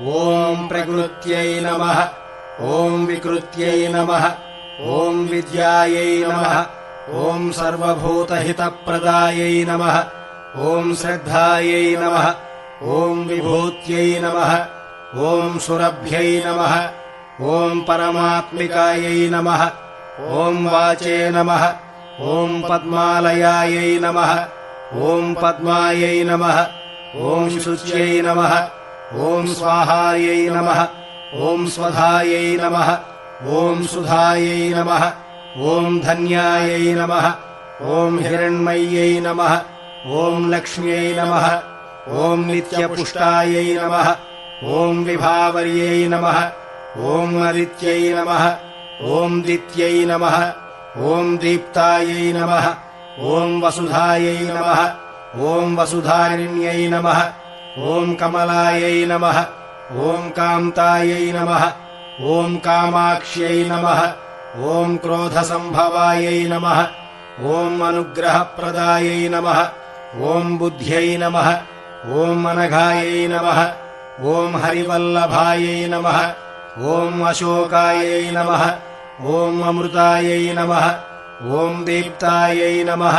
ॐ प्रकृत्यै नमः। ॐ विकृत्यै नमः। ॐ विद्यायै नमः। ॐ सर्वभूतहितप्रदायै नमः। ॐ श्रद्धायै नमः। ॐ विभूत्यै नमः। ॐ सुरभ्यै नमः। ॐ परमात्मिकायै नमः। ॐ वाचे नमः। ॐ पद्मालयायै नमः। ॐ पद्मायै नमः। ॐ शुच्यै नमः। ॐ स्वाहायै नमः। ॐ स्वधायै नमः। ॐ सुधायै नमः। ॐ धन्यायै नमः। ॐ हिरण्मय्यै नमः। ॐ लक्ष्म्यै नमः। ॐ नित्यपुष्टायै नमः। ॐ विभावर्यै नमः। ॐ आदित्यै नमः। ॐ दित्यै नमः। ॐ दीप्तायै नमः। ॐ वसुधायै नमः। ॐ वसुधारिण्यै नमः। ॐ कमलायै नमः। ॐ कान्तायै नमः। ॐ कामाक्ष्यै नमः। ॐ क्रोधसम्भवायै नमः। ॐ अनुग्रहप्रदायै नमः। ॐ बुद्ध्यै नमः। ॐ अनघायै नमः। ॐ हरिवल्लभायै नमः। ॐ अशोकायै नमः। ॐ अमृतायै नमः। ॐ दीप्तायै नमः।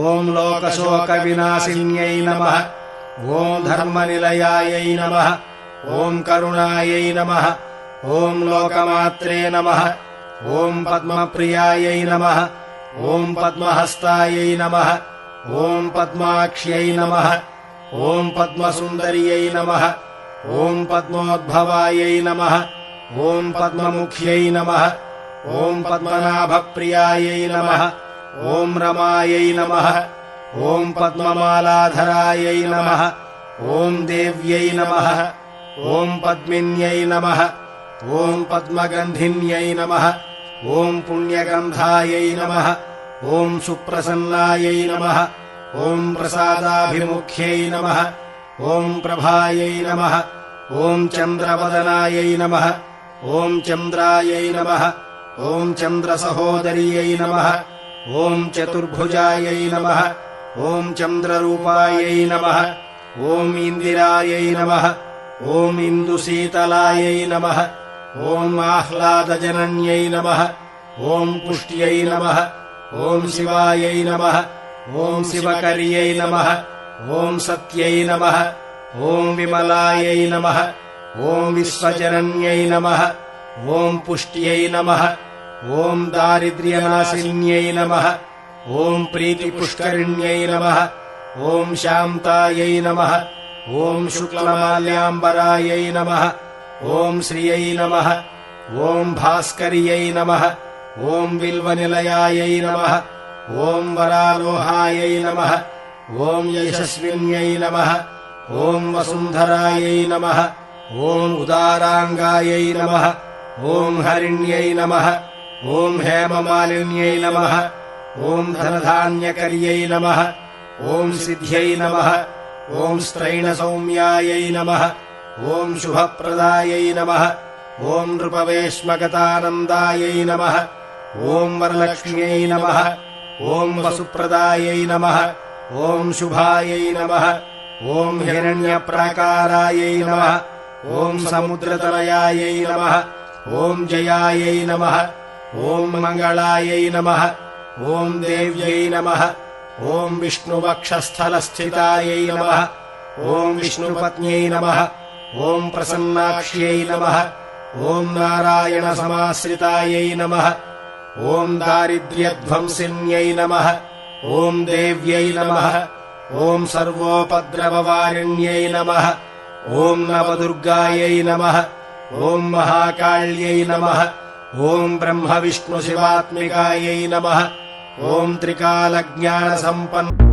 ॐ लोकशोकविनाशिन्यै नमः। ॐ धर्मनिलयायै नमः। ॐ करुणायै नमः। ॐ लोकमात्रे नमः। ॐ पद्मप्रियायै नमः। ॐ पद्महस्तायै नमः। ॐ पद्माक्ष्यै नमः। ॐ पद्मसुन्दर्यै नमः। ॐ पद्मोद्भवायै नमः। ॐ पद्ममुख्यै नमः। ॐ पद्मनाभप्रियायै नमः। ॐ रमायै नमः। ॐ पद्ममालाधरायै नमः। ॐ देव्यै नमः। ॐ पद्मिन्यै नमः। ॐ पद्मगन्धिन्यै नमः। ॐ पुण्यगन्धायै नमः। ॐ सुप्रसन्नायै नमः। ॐ प्रसादाभिमुख्यै नमः। ॐ प्रभायै नमः। ॐ चन्द्रवदनायै नमः। ॐ चन्द्रायै नमः। ॐ चन्द्रसहोदर्यै नमः। ॐ चतुर्भुजायै नमः। ॐ चन्द्ररूपायै नमः। ॐ इन्दिरायै नमः। ॐ इन्दुशीतलायै नमः। ॐ आह्लादजनन्यै नमः। ॐ पुष्ट्यै नमः। ॐ शिवायै नमः। ॐ शिवकर्यै नमः। ॐ सत्यै नमः। ॐ विमलायै नमः। ॐ विश्वजनन्यै नमः। ॐ पुष्ट्यै नमः। ॐ दारिद्र्यनाशिन्यै नमः। ॐ प्रीतिपुष्करिण्यै नमः। ॐ शान्तायै नमः। ॐ शुक्लमाल्याम्बरायै नमः। ॐ श्रियै नमः। ॐ भास्कर्यै नमः। ॐ बिल्वनिलयायै नमः। ॐ वरालोहायै नमः। ॐ यशस्विन्यै नमः। ॐ वसुन्धरायै नमः। ॐ उदाराङ्गायै नमः। ॐ हरिण्यै नमः। ॐ हेममालिन्यै नमः। ॐ धनधान्यकर्यै नमः। ॐ सिद्ध्यै नमः। ॐ स्त्रैणसौम्यायै नमः। ॐ शुभप्रदायै नमः। ॐ नृपवेश्मगतानन्दायै नमः। ॐ वरलक्ष्म्यै नमः। ॐ वसुप्रदायै नमः। ॐ शुभायै नमः। ॐ हिरण्यप्राकारायै नमः। ॐ समुद्रतनयायै नमः। ॐ जयायै नमः। ॐ मङ्गलायै नमः। ॐ देव्यै नमः। ॐ विष्णुवक्षस्थलस्थितायै नमः। ॐ विष्णुपत्न्यै नमः। ॐ प्रसन्नाक्ष्यै नमः। ॐ नारायणसमाश्रितायै नमः। ॐ दारिद्र्यध्वंसिन्यै नमः। ॐ देव्यै नमः। ॐ सर्वोपद्रववारिण्यै नमः। ॐ नवदुर्गायै नमः। ॐ महाकाल्यै नमः। ॐ ब्रह्मविष्णुशिवात्मिकायै नमः। ॐ त्रिकालज्ञानसम्पन्न